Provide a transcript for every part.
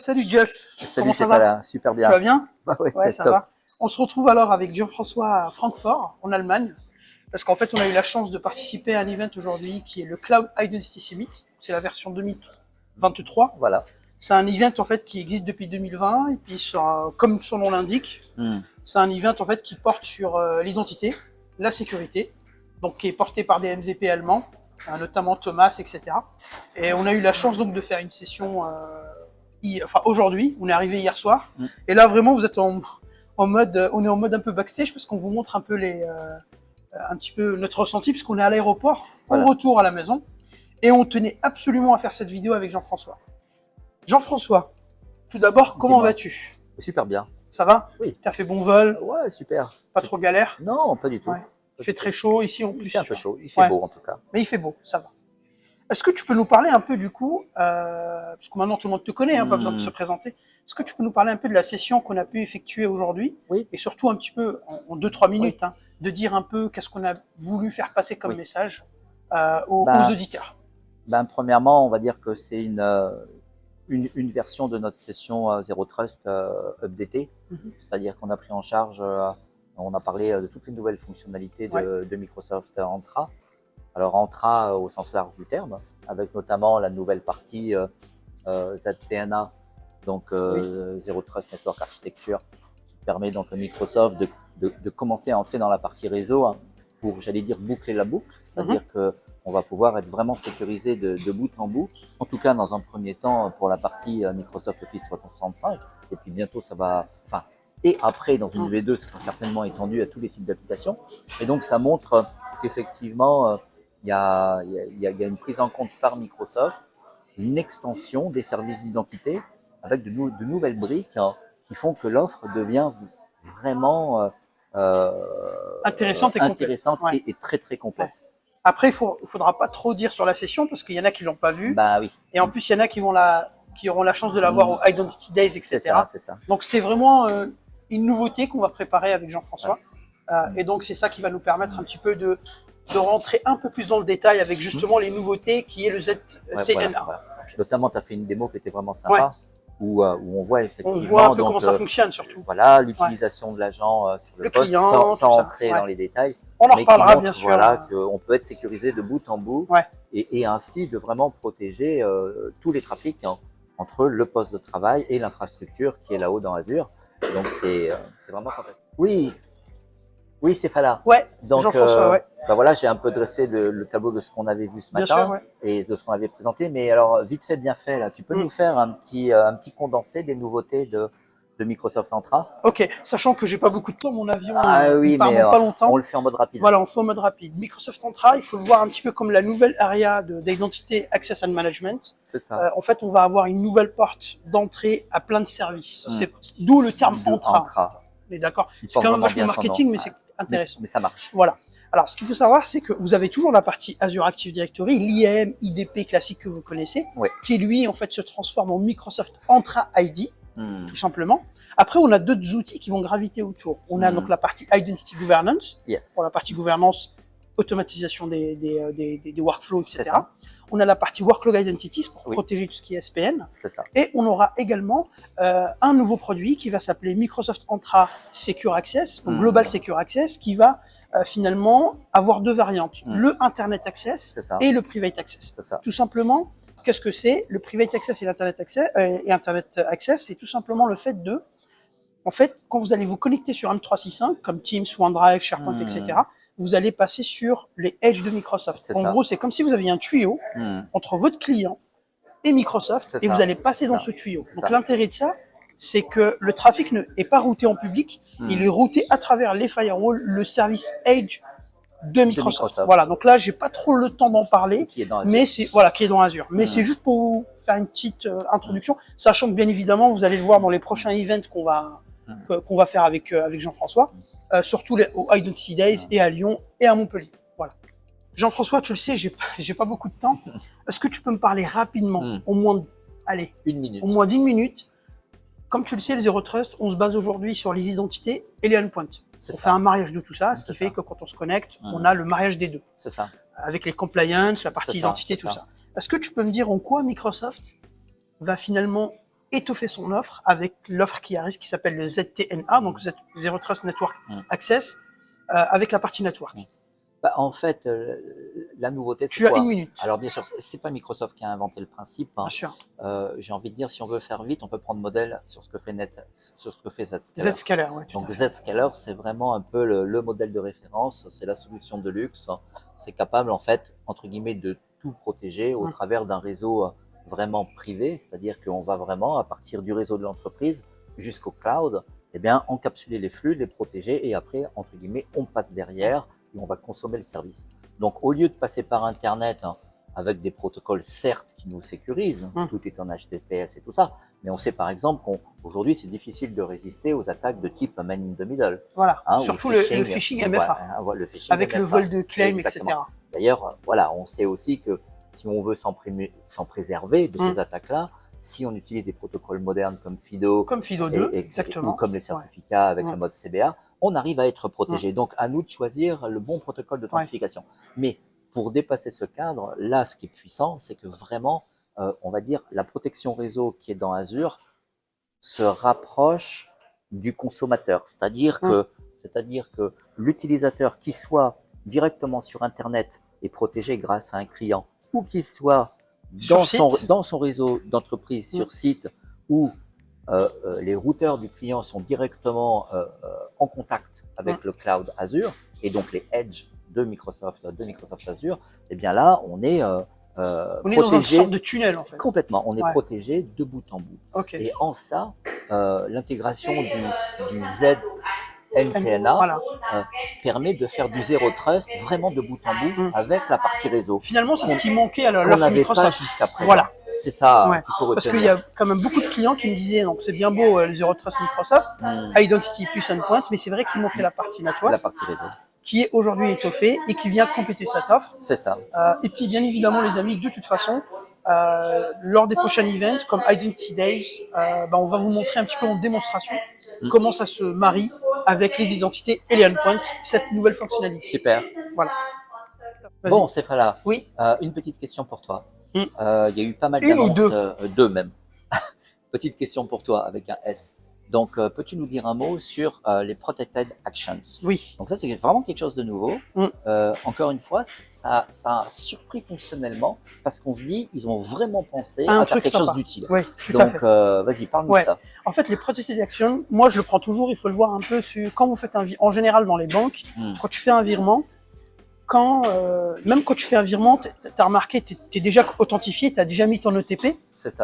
Salut Jeff. Salut, Comment c'est ça va? Fala, super bien. Tu vas bien? Bah ouais, Ouais, c'est ça top. va. On se retrouve alors avec Jean-François à Francfort, en Allemagne, parce qu'en fait, on a eu la chance de participer à un event aujourd'hui qui est le Cloud Identity Summit. C'est la version 2023. Voilà. C'est un event en fait qui existe depuis 2020 et puis comme son nom l'indique, c'est un event en fait qui porte sur l'identité, la sécurité, donc qui est porté par des MVP allemands, notamment Thomas, etc. Et on a eu la chance donc de faire une session aujourd'hui, on est arrivé hier soir, et là vraiment vous êtes en mode, on est en mode un peu backstage parce qu'on vous montre un peu un petit peu notre ressenti puisqu'on est à l'aéroport, Voilà. au retour à la maison, et on tenait absolument à faire cette vidéo avec Jean-François. Jean-François, tout d'abord, comment Dis-moi. vas-tu? Super bien. Ça va? Oui. T'as fait bon vol? Ouais, super. Pas trop galère? Non, pas du tout. Ouais. Il fait très chaud ici en plus. Il fait un peu chaud, il fait Ouais. beau en tout cas. Mais il fait beau, ça va. Est-ce que tu peux nous parler un peu du coup, parce que maintenant tout le monde te connaît, hein, pas besoin de se présenter. Est-ce que tu peux nous parler un peu de la session qu'on a pu effectuer aujourd'hui? Oui. Et surtout un petit peu, en 2-3 minutes, hein, de dire un peu qu'est-ce qu'on a voulu faire passer comme message aux auditeurs. Premièrement, on va dire que c'est une version de notre session Zero Trust updatée. C'est-à-dire qu'on a pris en charge, on a parlé de toutes les nouvelles fonctionnalités de Microsoft Entra. Alors Entra au sens large du terme, avec notamment la nouvelle partie ZTNA, donc Zero Trust Network Architecture, qui permet donc à Microsoft de commencer à entrer dans la partie réseau, hein, pour, j'allais dire, boucler la boucle, c'est-à-dire que on va pouvoir être vraiment sécurisé de bout en bout, en tout cas dans un premier temps pour la partie Microsoft Office 365, et puis bientôt ça va, enfin, et après dans une V2, ça sera certainement étendu à tous les types d'applications, et donc ça montre qu'effectivement il y a une prise en compte par Microsoft, une extension des services d'identité avec de nouvelles briques, hein, qui font que l'offre devient vraiment Intéressante et très très complète. Ouais. Après, il faudra pas trop dire sur la session parce qu'il y en a qui l'ont pas vue. Bah oui. Et en plus, il y en a qui auront la chance de la voir au Identity Days, etc. C'est ça. Donc c'est vraiment une nouveauté qu'on va préparer avec Jean-François. Et donc c'est ça qui va nous permettre un petit peu de rentrer un peu plus dans le détail avec justement les nouveautés qui est le ZTNA. Voilà. Notamment, tu as fait une démo qui était vraiment sympa, où on voit effectivement on voit un peu comment ça fonctionne surtout. Voilà, l'utilisation de l'agent sur le poste client, sans entrer dans les détails. On en reparlera bien sûr. Voilà, qu'on peut être sécurisé de bout en bout et ainsi de vraiment protéger tous les trafics, hein, entre le poste de travail et l'infrastructure qui est là-haut dans Azure. Donc c'est vraiment fantastique. Oui, c'est Fala. Ouais, donc Jean-François, voilà, j'ai un peu dressé le tableau de ce qu'on avait vu ce matin et de ce qu'on avait présenté. Mais alors, vite fait, bien fait, là, tu peux nous faire un petit condensé des nouveautés de Microsoft Entra? Ok, sachant que j'ai pas beaucoup de temps, mon avion oui, part mais pas longtemps. On le fait en mode rapide. Voilà, on fait en mode rapide. Microsoft Entra, il faut le voir un petit peu comme la nouvelle area d'Identity Access and Management. C'est ça. En fait, on va avoir une nouvelle porte d'entrée à plein de services. C'est d'où le terme Entra. On est d'accord. C'est quand même vachement marketing, mais c'est intéressant. Mais ça marche. Voilà. Alors, ce qu'il faut savoir, c'est que vous avez toujours la partie Azure Active Directory, l'IAM, IDP classique que vous connaissez, qui lui, en fait, se transforme en Microsoft Entra ID, tout simplement. Après, on a d'autres outils qui vont graviter autour. On a donc la partie Identity Governance, pour la partie gouvernance, automatisation des workflows, etc. On a la partie Workload Identities pour protéger tout ce qui est SPN. C'est ça. Et on aura également un nouveau produit qui va s'appeler Microsoft Entra Secure Access, donc Global Secure Access, qui va finalement avoir deux variantes, le Internet Access et le Private Access. C'est ça. Tout simplement, qu'est-ce que c'est? Le Private Access et l'Internet Access, c'est tout simplement le fait de, en fait, quand vous allez vous connecter sur M365, comme Teams, OneDrive, SharePoint, etc., vous allez passer sur les edges de Microsoft. En gros, c'est comme si vous aviez un tuyau entre votre client et Microsoft, et vous allez passer dans ce tuyau. Donc l'intérêt de ça, c'est que le trafic n'est pas routé en public, il est routé à travers les firewalls, le service Edge de Microsoft. Voilà, donc là, j'ai pas trop le temps d'en parler, mais c'est qui est dans Azure. Mais c'est juste pour vous faire une petite introduction, sachant que bien évidemment, vous allez le voir dans les prochains events qu'on va faire avec Jean-François, surtout au Identity Days et à Lyon et à Montpellier. Voilà. Jean-François, tu le sais, j'ai pas beaucoup de temps. Est-ce que tu peux me parler rapidement, au moins, allez, au moins d'1 minute. Comme tu le sais, le Zero Trust, on se base aujourd'hui sur les identités et les endpoints. On fait un mariage de tout ça, ce qui fait que quand on se connecte, on a le mariage des deux. C'est ça. Avec les compliance, la partie identité, tout ça. Est-ce que tu peux me dire en quoi Microsoft va finalement étoffer son offre avec l'offre qui arrive qui s'appelle le ZTNA, donc Zero Trust Network Access, avec la partie network. Bah, en fait, la nouveauté, c'est Tu as quoi? une minute. Alors bien sûr, c'est pas Microsoft qui a inventé le principe. Hein. Bien sûr. J'ai envie de dire, si on veut faire vite, on peut prendre modèle sur ce que fait Zscaler. Zscaler, ouais. Donc Zscaler, c'est vraiment un peu le modèle de référence. C'est la solution de luxe. C'est capable, en fait, entre guillemets, de tout protéger au travers d'un réseau vraiment privé. C'est-à-dire qu'on va vraiment, à partir du réseau de l'entreprise jusqu'au cloud, eh bien, encapsuler les flux, les protéger, et après, entre guillemets, on passe derrière et on va consommer le service. Donc, au lieu de passer par Internet, hein, avec des protocoles, certes, qui nous sécurisent, tout est en HTTPS et tout ça, mais on sait par exemple qu'aujourd'hui, c'est difficile de résister aux attaques de type man in the middle. Voilà, hein, surtout le phishing MFA, le phishing avec MFA, le vol de claims, etc. D'ailleurs, voilà, on sait aussi que si on veut s'en préserver de ces attaques-là, si on utilise des protocoles modernes comme FIDO, 2, exactement, ou comme les certificats avec le mode CBA, on arrive à être protégé. Donc, à nous de choisir le bon protocole d'authentification. Mais pour dépasser ce cadre, là, ce qui est puissant, c'est que vraiment, on va dire, la protection réseau qui est dans Azure se rapproche du consommateur. C'est-à-dire que l'utilisateur qui soit directement sur Internet est protégé grâce à un client, ou qui soit dans son réseau d'entreprise sur site, où les routeurs du client sont directement en contact avec le cloud Azure, et donc les edge de Microsoft Azure, et bien là, on est protégé, dans une sorte de tunnel, en fait. Complètement, on est protégé de bout en bout. Et en ça, l'intégration du ZNTNA permet de faire du Zero Trust vraiment de bout en bout avec la partie réseau. Finalement, c'est ce qui manquait à l'offre Microsoft jusqu'à présent. Voilà. C'est ça qu'il faut retenir. Parce qu'il y a quand même beaucoup de clients qui me disaient, donc c'est bien beau le Zero Trust Microsoft, Identity plus Endpoint, mais c'est vrai qu'il manquait la partie network. La partie réseau. Qui est aujourd'hui étoffée et qui vient compléter cette offre. C'est ça. Et puis, bien évidemment, les amis, de toute façon, lors des prochains events, comme Identity Days, on va vous montrer un petit peu en démonstration comment ça se marie avec les identités et les endpoints, cette nouvelle fonctionnalité. Super. Voilà. Bon, Sefala, oui. Une petite question pour toi. Il y a eu pas mal d'annonces, deux même. Petite question pour toi avec un S. Donc, peux-tu nous dire un mot sur les Protected Actions? Oui. Donc ça, c'est vraiment quelque chose de nouveau. Encore une fois, ça a surpris fonctionnellement parce qu'on se dit, ils ont vraiment pensé à faire quelque chose d'utile. Oui, tout à fait. Donc, vas-y, parle-nous de ça. En fait, les Protected Actions, moi, je le prends toujours, il faut le voir un peu sur, quand vous faites en général dans les banques, quand tu fais un virement, même quand tu fais un virement, tu as remarqué, tu es déjà authentifié, tu as déjà mis ton OTP,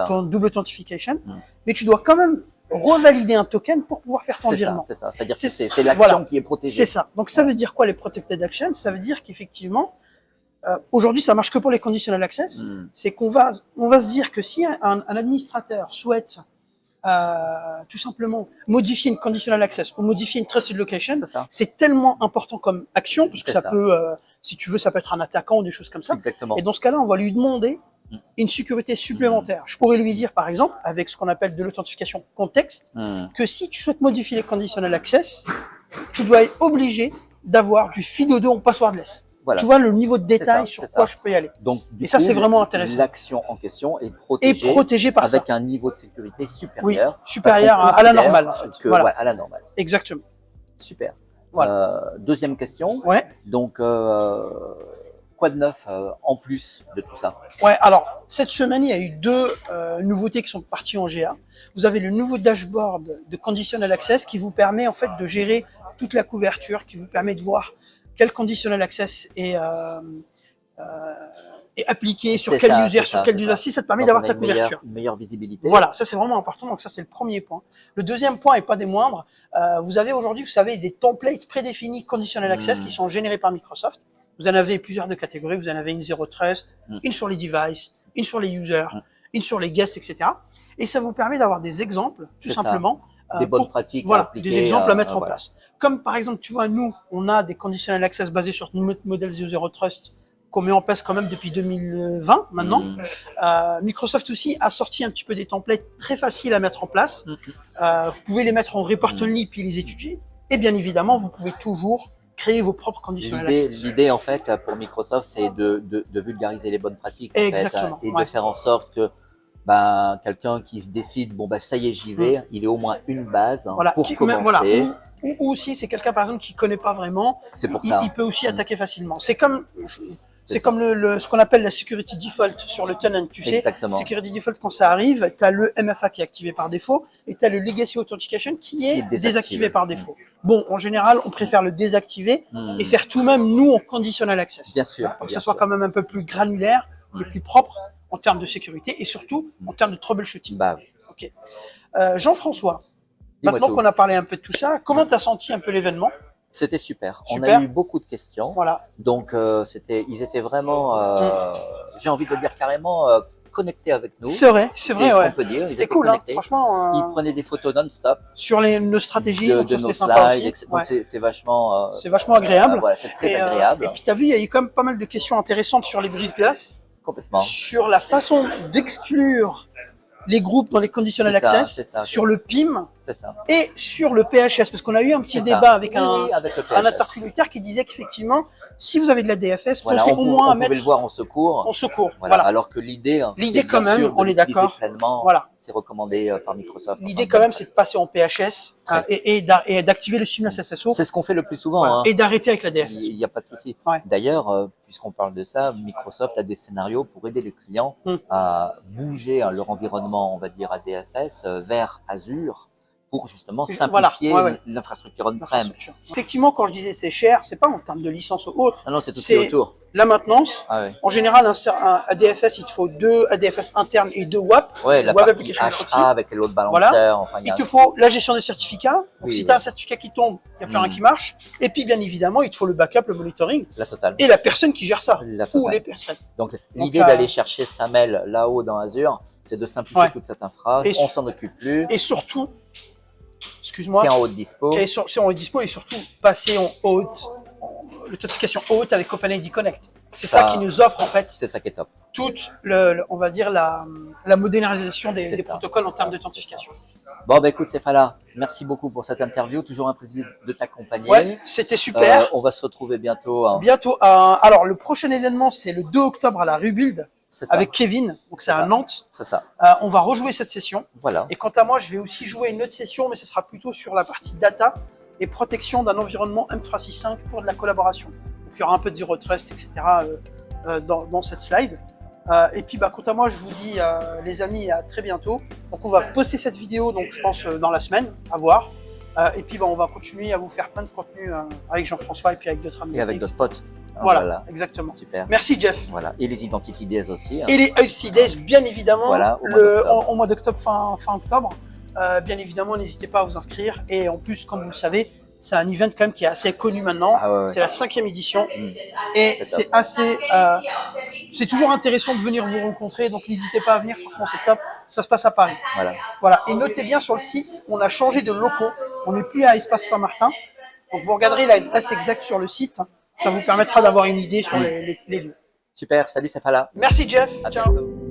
ton double authentification, mais tu dois quand même revalider un token pour pouvoir faire ton virement. C'est ça, c'est-à-dire que c'est l'action qui est protégée. C'est ça. Donc ça veut dire quoi les Protected Actions? Ça veut dire qu'effectivement, aujourd'hui ça marche que pour les conditional access, c'est qu'on va se dire que si un administrateur souhaite tout simplement modifier une conditional access ou modifier une trusted location, c'est tellement important comme action, parce que ça peut, si tu veux, ça peut être un attaquant ou des choses comme ça. Exactement. Et dans ce cas-là, on va lui demander une sécurité supplémentaire. Je pourrais lui dire, par exemple, avec ce qu'on appelle de l'authentification contexte, que si tu souhaites modifier les conditional access, tu dois être obligé d'avoir du FIDO2 en passwordless. Voilà. Tu vois le niveau de détail sur quoi je peux y aller. Donc, et ça, c'est vraiment intéressant. L'action en question est protégée, par avec un niveau de sécurité supérieur. Oui, supérieur à la normale, en fait. Voilà, à la normale. Exactement. Super. Voilà. Deuxième question. Donc, quoi de neuf en plus de tout ça? Alors, cette semaine, il y a eu deux nouveautés qui sont parties en GA. Vous avez le nouveau dashboard de Conditional Access qui vous permet en fait de gérer toute la couverture, qui vous permet de voir quel Conditional Access est appliqué, sur quel user, sur quel user. Ça te permet d'avoir ta couverture. Une meilleure visibilité. Voilà, ça c'est vraiment important, donc ça c'est le premier point. Le deuxième point, et pas des moindres, vous avez aujourd'hui, vous savez, des templates prédéfinis Conditional Access qui sont générés par Microsoft. Vous en avez plusieurs de catégories, vous en avez une Zero Trust, une sur les devices, une sur les users, une sur les guests, etc. Et ça vous permet d'avoir des exemples, tout simplement. Des bonnes pratiques à appliquer, des exemples à mettre en place. Comme par exemple, tu vois, nous, on a des conditional access basés sur notre modèle Zero Trust qu'on met en place quand même depuis 2020 maintenant. Microsoft aussi a sorti un petit peu des templates très faciles à mettre en place. Vous pouvez les mettre en report only puis les étudier. Et bien évidemment, vous pouvez toujours créer vos propres conditional access. L'idée, en fait, pour Microsoft, c'est de vulgariser les bonnes pratiques. Exactement. En fait, et de faire en sorte que ben, quelqu'un qui se décide, bon, ben, ça y est, j'y vais, il est au moins une base Voilà, pour commencer. voilà. Ou aussi, c'est quelqu'un, par exemple, qui connaît pas vraiment. C'est pour ça. Il peut aussi attaquer facilement. C'est comme, C'est comme ce qu'on appelle la security default sur le tenant. Tu sais, Exactement. security default, quand ça arrive, tu as le MFA qui est activé par défaut et tu as le legacy authentication qui est désactivé par défaut. Bon, en général, on préfère le désactiver et faire tout même, nous, en conditional access. Bien sûr. Pour que ça soit quand même un peu plus granulaire, et plus propre en termes de sécurité et surtout en termes de troubleshooting. Bah, ok. Jean-François, dis-moi maintenant tout. qu'on a parlé un peu de tout ça, comment tu as senti un peu l'événement? C'était super. On Super. a eu beaucoup de questions. Voilà. Donc, ils étaient vraiment, j'ai envie de dire carrément, connectés avec nous. C'est vrai, c'est vrai, ce ouais. qu'on peut dire. C'était cool, hein, connectés. franchement. Ils prenaient des photos non-stop Sur nos stratégies, donc de ça, nos c'était sympa slides, aussi. etc. Ouais. Donc, c'est vachement, C'est vachement agréable. voilà, c'est très agréable. Et puis, tu as vu, il y a eu quand même pas mal de questions intéressantes sur les brise-glaces, Complètement. sur la façon d'exclure les groupes dans les conditional C'est ça, access, c'est ça, sur le PIM C'est ça. et sur le PHS, parce qu'on a eu un petit C'est ça. débat avec Oui, avec le un PHS. interlocuteur qui disait qu'effectivement, si vous avez de la DFS, Voilà, pensez on au moins à pouvait mettre le voir en secours. en secours. Voilà. Voilà. Alors que l'idée, L'idée c'est quand bien même, sûr de on est l'utiliser d'accord. pleinement. Voilà. C'est recommandé par Microsoft. L'idée quand même, c'est de passer en PHS et d'activer le seamless SSO C'est ce qu'on fait le plus souvent. voilà, Hein. et d'arrêter avec la DFS. Il n'y a pas de souci. Ouais. D'ailleurs, puisqu'on parle de ça, Microsoft a des scénarios pour aider les clients à bouger leur environnement, on va dire, à DFS vers Azure pour justement simplifier l'infrastructure on-prem. Effectivement, quand je disais c'est cher, c'est pas en termes de licence ou autre. Non, c'est tout ce qui est autour. La maintenance. Ah, ouais. En général, un ADFS, il te faut 2 ADFS internes et 2 WAP. Ouais, la Web partie Application HA avec les load balancers. Voilà. Enfin, il te faut la gestion des certificats. Donc, si tu as oui. un certificat qui tombe, il n'y a plus rien qui marche. Et puis, bien évidemment, il te faut le backup, le monitoring. La totale. Et la personne qui gère ça. La Ou totale. les personnes. Donc, l'idée d'aller chercher SAML là-haut dans Azure, c'est de simplifier toute cette infra. On s'en occupe plus. Et surtout, excuse-moi. C'est en haute dispo. C'est en haute dispo et surtout passer en haute, l'authentification haute avec OpenID Connect. C'est ça qui nous offre en fait. C'est ça qui est top. Toute, on va dire la modernisation des protocoles en termes d'authentification. Bon, bah écoute, Céphala, merci beaucoup pour cette interview. Toujours un plaisir de t'accompagner. Ouais, c'était super. On va se retrouver bientôt. Hein. Bientôt. Alors, le prochain événement, c'est le 2 octobre à la Rebuild avec Kevin. Donc, c'est à Nantes. C'est ça. On va rejouer cette session. Voilà. Et quant à moi, je vais aussi jouer une autre session, mais ce sera plutôt sur la partie data et protection d'un environnement M365 pour de la collaboration. Donc, il y aura un peu de Zero Trust, etc. Dans cette slide. Et puis, quant à moi, je vous dis, les amis, à très bientôt. Donc, on va poster cette vidéo, donc je pense dans la semaine, à voir. Et puis, on va continuer à vous faire plein de contenu avec Jean-François et puis avec d'autres amis. Et avec d'autres potes. Voilà, exactement. Super. Merci, Jeff. Voilà. Et les Identity Days aussi. Hein. Et les UC Days, bien évidemment, voilà, au mois d'octobre, fin octobre. Bien évidemment, n'hésitez pas à vous inscrire. Et en plus, comme vous le savez, c'est un event quand même qui est assez connu maintenant. C'est la 5e édition. Et c'est assez... c'est toujours intéressant de venir vous rencontrer. Donc, n'hésitez pas à venir. Franchement, c'est top. Ça se passe à Paris. Voilà. Et notez bien sur le site, on a changé de locaux. On n'est plus à Espace Saint-Martin. Donc, vous regarderez l'adresse exacte sur le site. Ça vous permettra d'avoir une idée sur les lieux. Super. Salut, Céphala. Merci, Jeff. À ciao. bientôt.